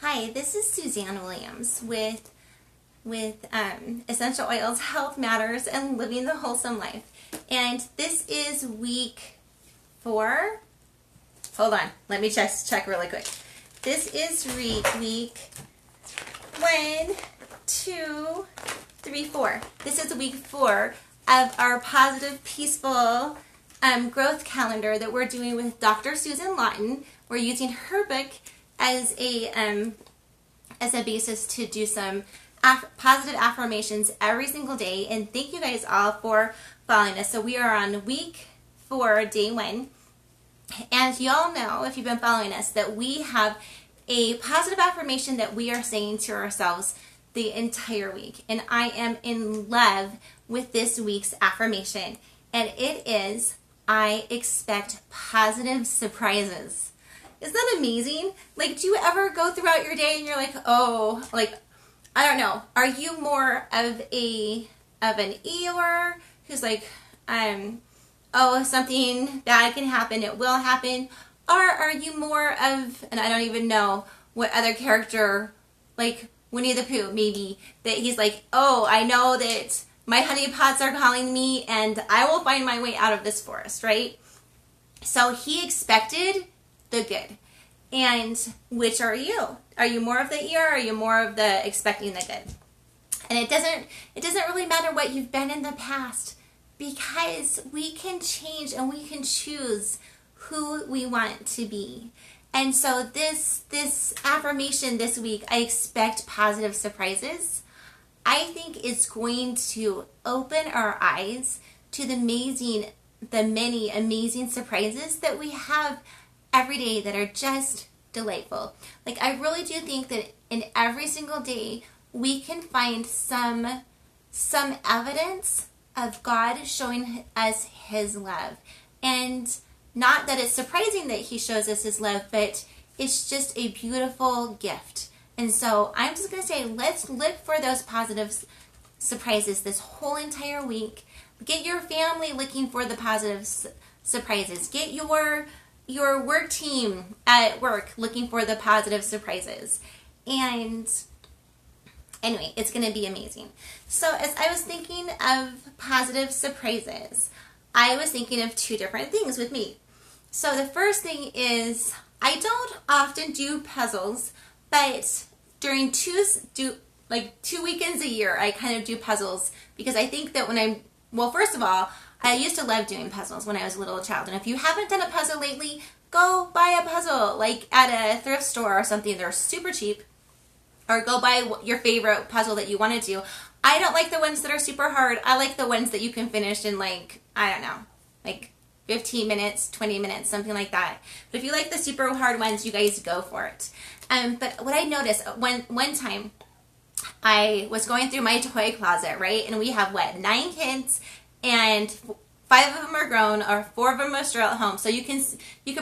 Hi, this is Suzanne Williams with Essential Oils, Health Matters, and Living the Wholesome Life. And this is week 4. Hold on, let me check really quick. This is week 1, 2, 3, 4. This is week 4 of our positive, peaceful growth calendar that we're doing with Dr. Susan Lawton. We're using her book as a basis to do some positive affirmations every single day. And thank you guys all for following us. So we are on week 4, day 1. And y'all know, if you've been following us, that we have a positive affirmation that we are saying to ourselves the entire week. And I am in love with this week's affirmation. And it is, I expect positive surprises. Isn't that amazing? Like, do you ever go throughout your day and you're like, oh, like, I don't know. Are you more of an Eeyore who's like, oh, something bad can happen, it will happen? Or are you more of, and I don't even know what other character, like Winnie the Pooh, maybe, that he's like, oh, I know that my honeypots are calling me and I will find my way out of this forest, right? So he expected the good. And which are you? Are you more of the Eeyore, or are you more of the expecting the good? And it doesn't really matter what you've been in the past, because we can change and we can choose who we want to be. And so this affirmation this week, I expect positive surprises, I think it's going to open our eyes to the many amazing surprises that we have every day that are just delightful. Like, I really do think that in every single day we can find some evidence of God showing us his love. And not that it's surprising that he shows us his love, but it's just a beautiful gift. And so I'm just going to say, let's look for those positive surprises this whole entire week. Get your family looking for the positive surprises. Get your work team at work looking for the positive surprises. And anyway, it's going to be amazing. So as I was thinking of positive surprises, I was thinking of 2 different things with me. So the first thing is, I don't often do puzzles, but during 2 weekends a year, I kind of do puzzles, because I think that first of all, I used to love doing puzzles when I was a little child. And if you haven't done a puzzle lately, go buy a puzzle, like at a thrift store or something. They're super cheap. Or go buy your favorite puzzle that you want to do. I don't like the ones that are super hard. I like the ones that you can finish in, like, I don't know, like 15 minutes, 20 minutes, something like that. But if you like the super hard ones, you guys go for it. But what I noticed, one time, I was going through my toy closet, right? And we have, 9 kids, and 5 of them are grown, or 4 of them are still at home. So you can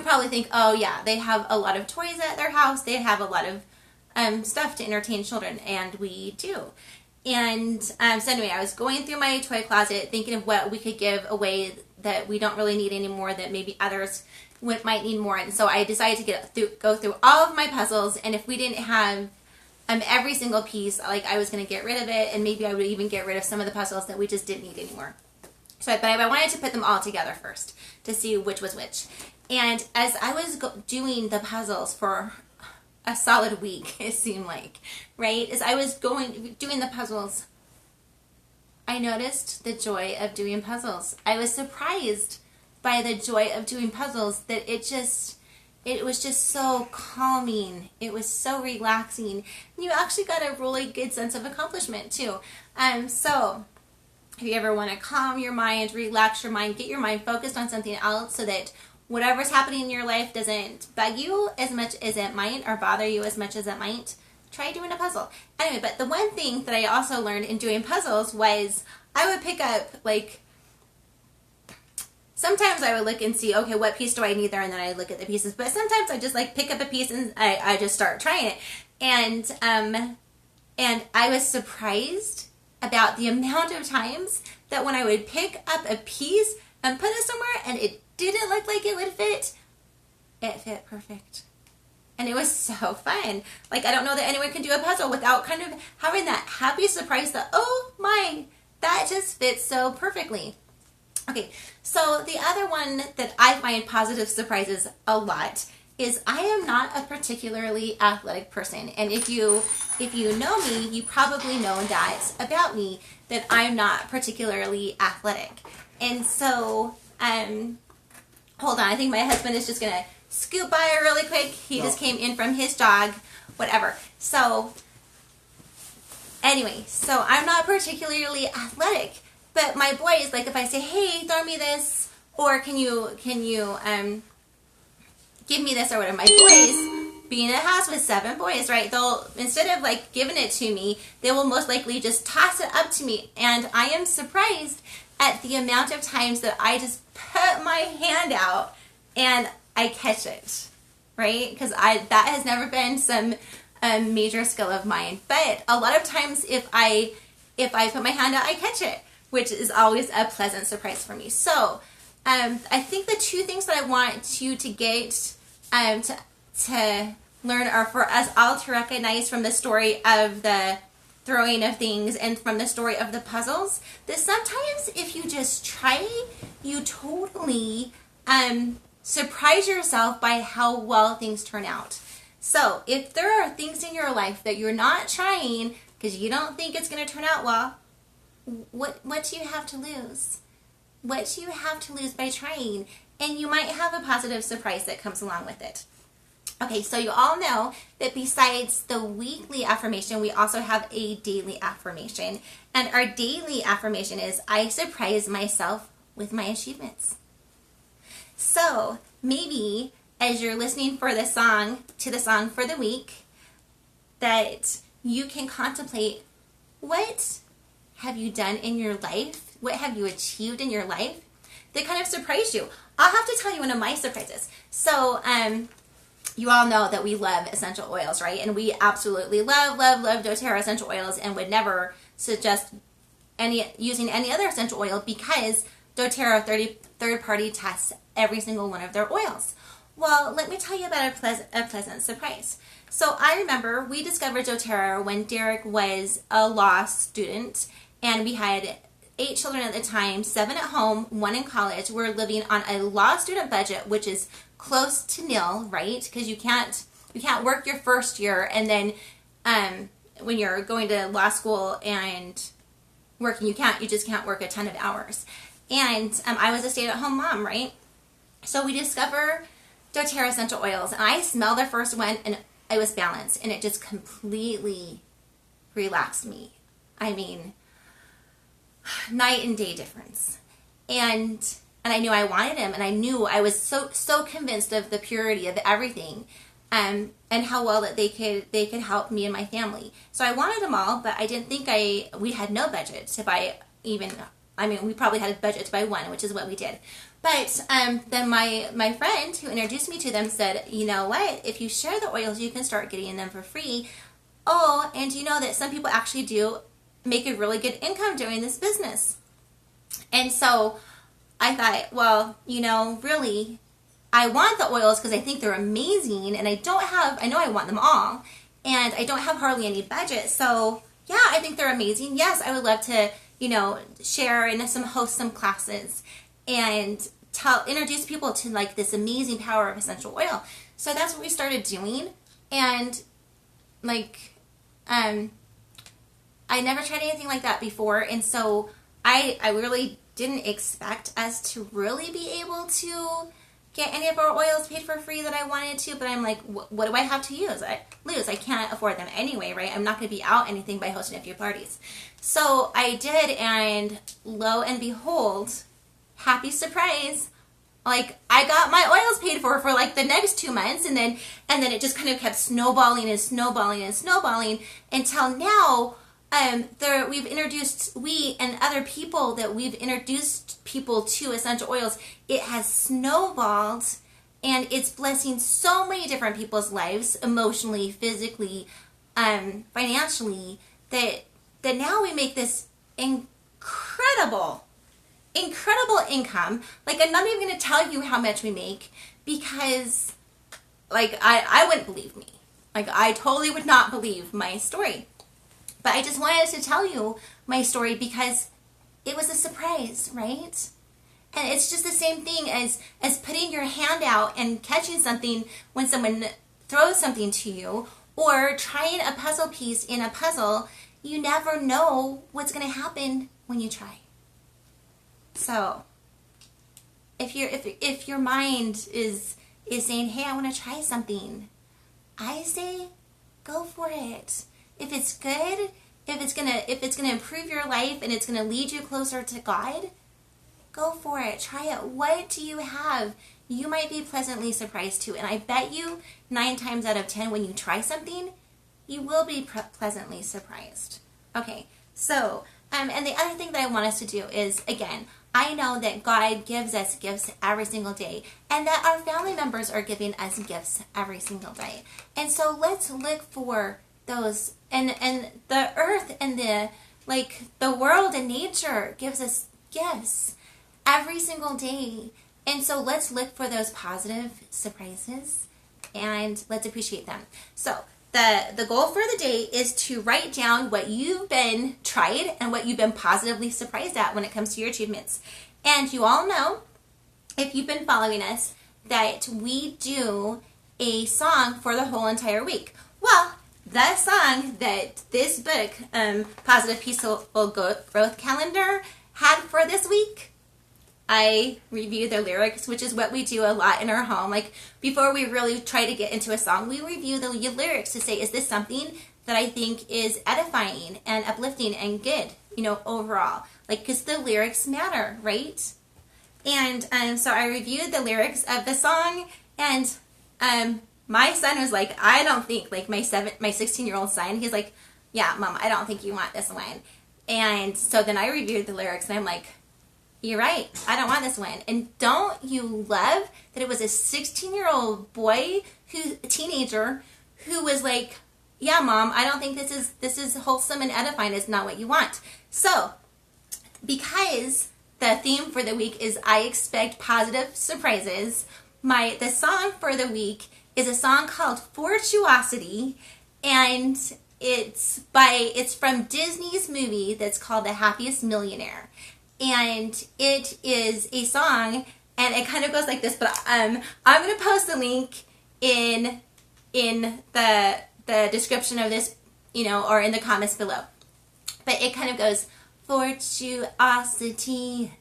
probably think, oh yeah, they have a lot of toys at their house. They have a lot of stuff to entertain children, and we do. And so anyway, I was going through my toy closet thinking of what we could give away that we don't really need anymore, that maybe others might need more. And so I decided to go through all of my puzzles, and if we didn't have every single piece, like, I was going to get rid of it, and maybe I would even get rid of some of the puzzles that we just didn't need anymore. But I wanted to put them all together first to see which was which. And as I was doing the puzzles for a solid week, it seemed like, right? As I was doing the puzzles, I noticed the joy of doing puzzles. I was surprised by the joy of doing puzzles, that it was just so calming. It was so relaxing. And you actually got a really good sense of accomplishment too. So if you ever want to calm your mind, relax your mind, get your mind focused on something else, so that whatever's happening in your life doesn't bug you as much as it might, or bother you as much as it might, try doing a puzzle. Anyway, but the one thing that I also learned in doing puzzles was, I would pick up, like, sometimes I would look and see, okay, what piece do I need there, and then I look at the pieces. But sometimes I just, like, pick up a piece and I just start trying it. And I was surprised about the amount of times that when I would pick up a piece and put it somewhere and it didn't look like it would fit, it fit perfect. And it was so fun. Like, I don't know that anyone can do a puzzle without kind of having that happy surprise that, oh my, that just fits so perfectly. Okay, so the other one that I find positive surprises a lot is I am not a particularly athletic person. And if you know me, you probably know that about me, that I'm not particularly athletic. And so, hold on, I think my husband is just going to scoot by really quick. He just came in from his jog, whatever. So, anyway, so I'm not particularly athletic. But my boys, like if I say, hey, throw me this, or can you give me this or whatever, my boys, being in a house with 7 boys, right, they'll, instead of like giving it to me, they will most likely just toss it up to me. And I am surprised at the amount of times that I just put my hand out and I catch it, right? Because that has never been some major skill of mine. But a lot of times if I put my hand out, I catch it, which is always a pleasant surprise for me. So I think the 2 things that I want you to get to learn are for us all to recognize from the story of the throwing of things and from the story of the puzzles, that sometimes if you just try, you totally surprise yourself by how well things turn out. So if there are things in your life that you're not trying because you don't think it's going to turn out well, what do you have to lose? What do you have to lose by trying? And you might have a positive surprise that comes along with it. Okay, so you all know that besides the weekly affirmation, we also have a daily affirmation. And our daily affirmation is, I surprise myself with my achievements. So maybe as you're listening to the song for the week, that you can contemplate, what have you done in your life? What have you achieved in your life that kind of surprised you? I'll have to tell you one of my surprises. So, you all know that we love essential oils, right? And we absolutely love doTERRA essential oils and would never suggest using any other essential oil because doTERRA third-party tests every single one of their oils. Well, let me tell you about a pleasant surprise. So I remember we discovered doTERRA when Derek was a law student, and we had 8 children at the time, 7 at home, 1 in college. We're living on a law student budget, which is close to nil, right? Because you can't work your first year and then when you're going to law school and working, you just can't work a ton of hours. And I was a stay-at-home mom, right? So we discover doTERRA essential oils, and I smelled the first one, and I was balanced, and it just completely relaxed me. I mean, night and day difference. And I knew I wanted them, and I knew I was so convinced of the purity of everything, and how well that they could help me and my family. So I wanted them all, but I didn't think we had no budget to buy even. I mean, we probably had a budget to buy 1, which is what we did. But then my friend who introduced me to them said, you know what? If you share the oils, you can start getting them for free. Oh, and you know that some people actually do make a really good income doing this business. And so I thought, well, you know, really, I want the oils because I think they're amazing, and I know I want them all, and I don't have hardly any budget. So yeah, I think they're amazing. Yes, I would love to, you know, share and host some classes and introduce people to like this amazing power of essential oil. So that's what we started doing, and like, I never tried anything like that before, and so I really didn't expect us to really be able to get any of our oils paid for free that I wanted to, but I'm like, what do I have to use? I can't afford them anyway, right? I'm not going to be out anything by hosting a few parties. So I did, and lo and behold, happy surprise, like I got my oils paid for like the next 2 months, and then it just kind of kept snowballing and snowballing and snowballing until now. We and other people that we've introduced people to essential oils, it has snowballed, and it's blessing so many different people's lives, emotionally, physically, financially, that now we make this incredible income. Like, I'm not even going to tell you how much we make, because like, I wouldn't believe me. Like, I totally would not believe my story. But I just wanted to tell you my story because it was a surprise, right? And it's just the same thing as putting your hand out and catching something when someone throws something to you, or trying a puzzle piece in a puzzle. You never know what's going to happen when you try. So, if your mind is saying, hey, I want to try something, I say, go for it. If it's good, if it's gonna improve your life and it's gonna lead you closer to God, go for it. Try it. What do you have? You might be pleasantly surprised too. And I bet you 9 times out of 10 when you try something, you will be pleasantly surprised. Okay, so, and the other thing that I want us to do is, again, I know that God gives us gifts every single day, and that our family members are giving us gifts every single day. And so let's look for those, and the earth and the world and nature gives us gifts every single day. And so let's look for those positive surprises and let's appreciate them. So the goal for the day is to write down what you've been tried and what you've been positively surprised at when it comes to your achievements. And you all know, if you've been following us, that we do a song for the whole entire week. Well, the song that this book, Positive Peaceful Growth Calendar, had for this week, I review the lyrics, which is what we do a lot in our home. Like, before we really try to get into a song, we review the lyrics to say, is this something that I think is edifying and uplifting and good, overall? Like, because the lyrics matter, right? And so I reviewed the lyrics of the song, and my son was like, I don't think, like my 16-year-old son, he's like, yeah, Mom, I don't think you want this one. And so then I reviewed the lyrics, and I'm like, you're right, I don't want this one. And don't you love that it was a 16-year-old boy, a teenager, who was like, yeah, Mom, I don't think this is wholesome and edifying. It's not what you want. So, because the theme for the week is I expect positive surprises, the song for the week is a song called Fortuosity, and it's from Disney's movie that's called The Happiest Millionaire. And it is a song, and it kind of goes like this, but I'm going to post the link in the description of this, or in the comments below. But it kind of goes, Fortuosity,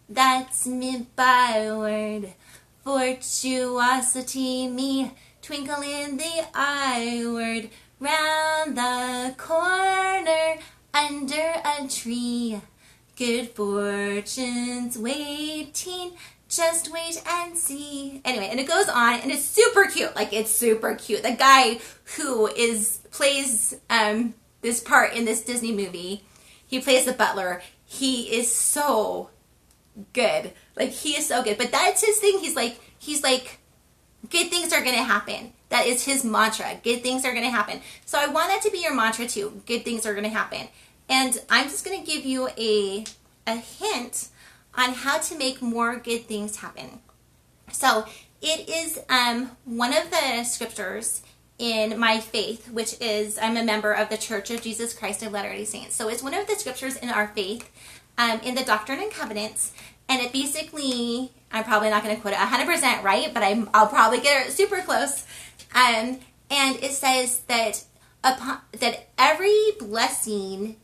that's me byword. Fortuosity, me twinkle in the eye word. Round the corner, under a tree. Good fortune's waiting, just wait and see. Anyway, and it goes on, and it's super cute. Like, it's super cute. The guy who plays this part in this Disney movie, he plays the butler. He is so good. Like, he is so good. But that's his thing. He's like, good things are going to happen. That is his mantra. Good things are going to happen. So I want that to be your mantra too. Good things are going to happen. And I'm just going to give you a hint on how to make more good things happen. So it is one of the scriptures in my faith, which is, I'm a member of the Church of Jesus Christ of Latter-day Saints. So it's one of the scriptures in our faith, in the Doctrine and Covenants. And it basically, I'm probably not going to quote it 100% right, but I'll probably get it super close. And it says that every blessing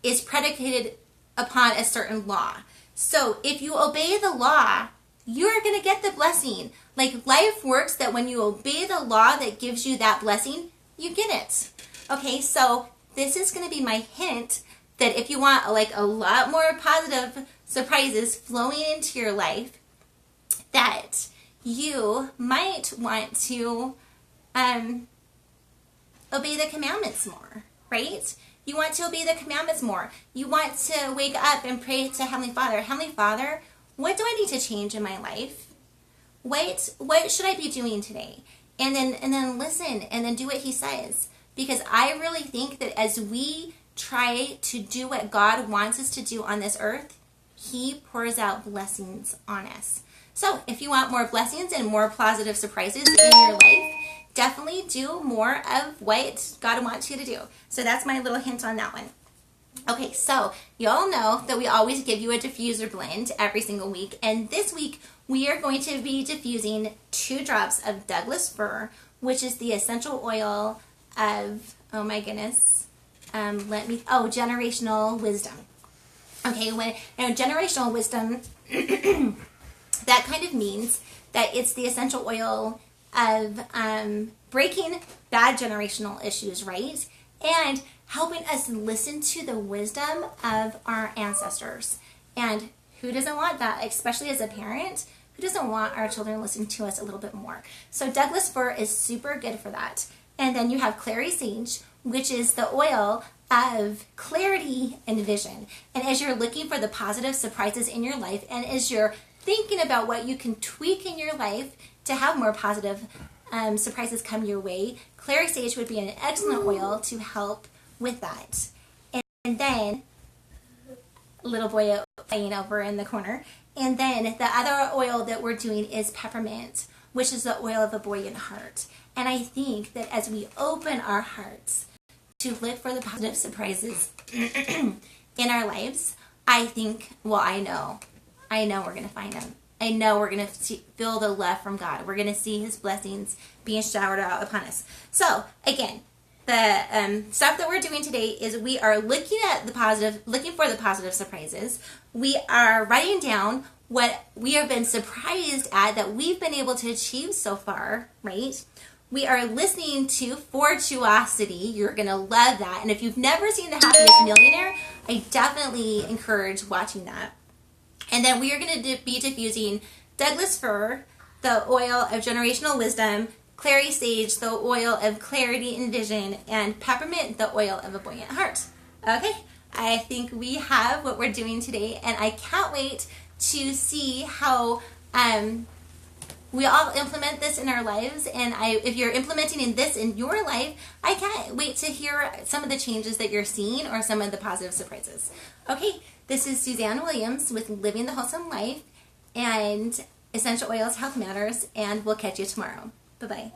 is predicated upon a certain law. So if you obey the law, you're going to get the blessing. Like, life works that when you obey the law that gives you that blessing, you get it. Okay, so this is going to be my hint that if you want like a lot more positive surprises flowing into your life, that you might want to obey the commandments more, right? You want to obey the commandments more. You want to wake up and pray to Heavenly Father. Heavenly Father, what do I need to change in my life? What should I be doing today? And then listen, and then do what He says. Because I really think that as we try to do what God wants us to do on this earth, He pours out blessings on us. So if you want more blessings and more positive surprises in your life, definitely do more of what God wants you to do. So that's my little hint on that one. Okay, so you all know that we always give you a diffuser blend every single week, and this week we are going to be diffusing 2 drops of Douglas Fir, which is the essential oil of, oh my goodness, generational wisdom. Okay, generational wisdom, that kind of means that it's the essential oil of breaking bad generational issues, right? And helping us listen to the wisdom of our ancestors. And who doesn't want that, especially as a parent? Who doesn't want our children listening to us a little bit more? So Douglas Fir is super good for that. And then you have Clary Sage, which is the oil of clarity and vision. And as you're looking for the positive surprises in your life, and as you're thinking about what you can tweak in your life to have more positive surprises come your way, Clary Sage would be an excellent oil to help with that. And then, little boy playing over in the corner. And then the other oil that we're doing is Peppermint, which is the oil of a Buoyant Heart. And I think that as we open our hearts to look for the positive surprises in our lives, I know we're going to find them. I know we're going to feel the love from God. We're going to see His blessings being showered out upon us. So, again, the stuff that we're doing today is we are looking for the positive surprises. We are writing down what we have been surprised at that we've been able to achieve so far, right? We are listening to Fortuosity. You're going to love that. And if you've never seen the Happiest Millionaire, I definitely encourage watching that. And then we are going to be diffusing Douglas Fir, the oil of generational wisdom, Clary Sage, the oil of clarity and vision, and Peppermint, the oil of a buoyant heart. Okay, I think we have what we're doing today, and I can't wait to see how we all implement this in our lives. And if you're implementing this in your life, I can't wait to hear some of the changes that you're seeing or some of the positive surprises. Okay, this is Suzanne Williams with Living the Wholesome Life and Essential Oils Health Matters, and we'll catch you tomorrow. Bye-bye.